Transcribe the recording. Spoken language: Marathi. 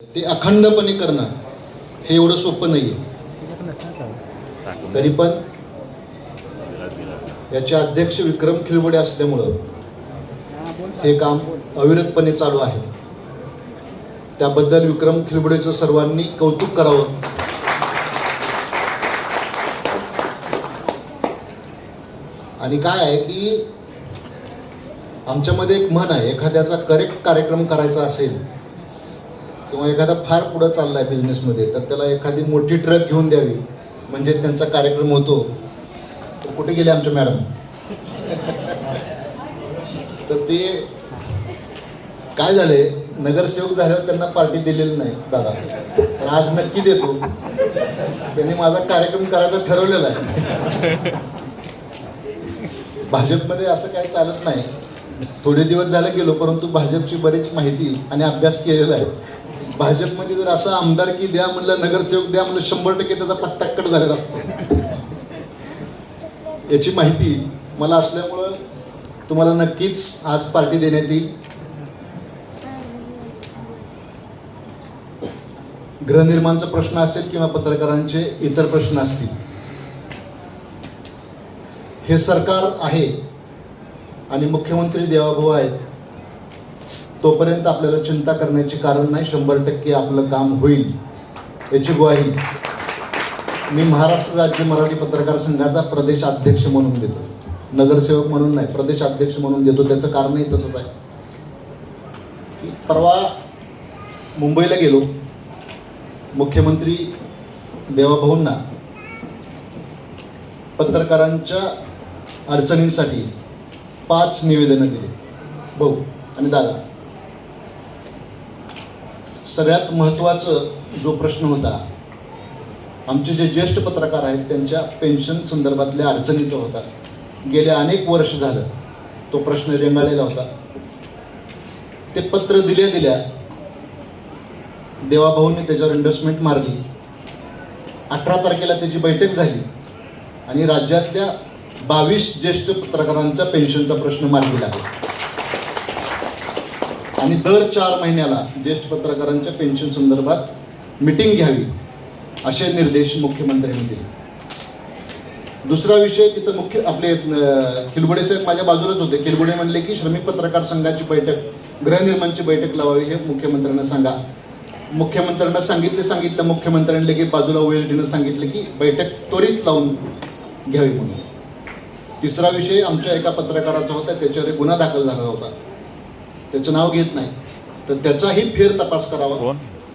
ते अखंडपणे करणं हे एवढं सोपं नाही आहे. तरी पण याचे अध्यक्ष विक्रम खिलवडे असल्यामुळं हे काम अविरतपणे चालू आहे. त्याबद्दल विक्रम खिलवडेचं सर्वांनी कौतुक करावं. आणि काय आहे की आमच्यामध्ये एक म्हण आहे, एखाद्याचा करेक्ट कार्यक्रम करायचा असेल किंवा एखादा फार पुढे चाललाय बिझनेसमध्ये तर त्याला एखादी मोठी ट्रक घेऊन द्यावी म्हणजे त्यांचा कार्यक्रम होतो. तर कुठे गेले आमच्या मॅडम? तर ते काय झाले, नगरसेवक झाल्यावर त्यांना पार्टी दिलेली नाही दादा, तर आज नक्की देतो. त्यांनी माझा कार्यक्रम करायचा ठरवलेला आहे. भाजपमध्ये असं काही चालत नाही. थोडे दिवस झाले गेलो, परंतु भाजपची बरीच माहिती आणि अभ्यास केलेला आहे. भाजपमध्ये जर असं आमदारकी द्या म्हणलं, नगरसेवक द्या म्हणलं, 100% त्याचा पत्ता कट झालेला असतो. याची माहिती मला असल्यामुळं तुम्हाला नक्कीच आज पार्टी देण्यात येईल. गृहनिर्माणचा प्रश्न असेल किंवा पत्रकारांचे इतर प्रश्न असतील, हे सरकार आहे आणि मुख्यमंत्री देवाभाऊ आहेत, तोपर्यंत आपल्याला चिंता करण्याचे कारण नाही. 100% आपलं काम होईल याची ग्वाही मी महाराष्ट्र राज्य मराठी पत्रकार संघाचा प्रदेश अध्यक्ष म्हणून देतो. नगरसेवक म्हणून नाही, प्रदेश अध्यक्ष म्हणून देतो. त्याचं कारणही तसंच आहे की परवा मुंबईला गेलो, मुख्यमंत्री देवाभाऊंना पत्रकारांच्या अडचणींसाठी 5 निवेदनं दिली. भाऊ आणि दादा, सगळ्यात महत्त्वाचं जो प्रश्न होता, आमचे जे ज्येष्ठ पत्रकार आहेत त्यांच्या पेन्शन संदर्भातल्या अडचणीचा होता. गेले अनेक वर्ष झालं तो प्रश्न रेंगाळलेला होता. ते पत्र दिल्या देवाभाऊंनी त्याच्यावर एंडोर्समेंट मारली. 18 तारखेला त्याची बैठक झाली आणि राज्यातल्या 22 ज्येष्ठ पत्रकारांचा पेन्शनचा प्रश्न मार्गी लागला. आणि दर 4 महिन्याला ज्येष्ठ पत्रकारांच्या पेन्शन संदर्भात मीटिंग घ्यावी असे निर्देश मुख्यमंत्र्यांनी दिले. दुसरा विषय, तिथं आपले खिलवडे साहेब माझ्या बाजूलाच होते. खिलवडे म्हणले की श्रमिक पत्रकार संघाची बैठक, गृहनिर्माणची बैठक लावावी हे मुख्यमंत्र्यांना सांगा. मुख्यमंत्र्यांना सांगितलं मुख्यमंत्र्यांनी की बाजूला OSDनं सांगितलं की बैठक त्वरित लावून घ्यावी म्हणून. तिसरा विषय आमच्या एका पत्रकाराचा होता, त्याच्यावर एक गुन्हा दाखल झाला होता, त्याचं नाव घेत नाही, तर त्याचाही फेर तपास करावा.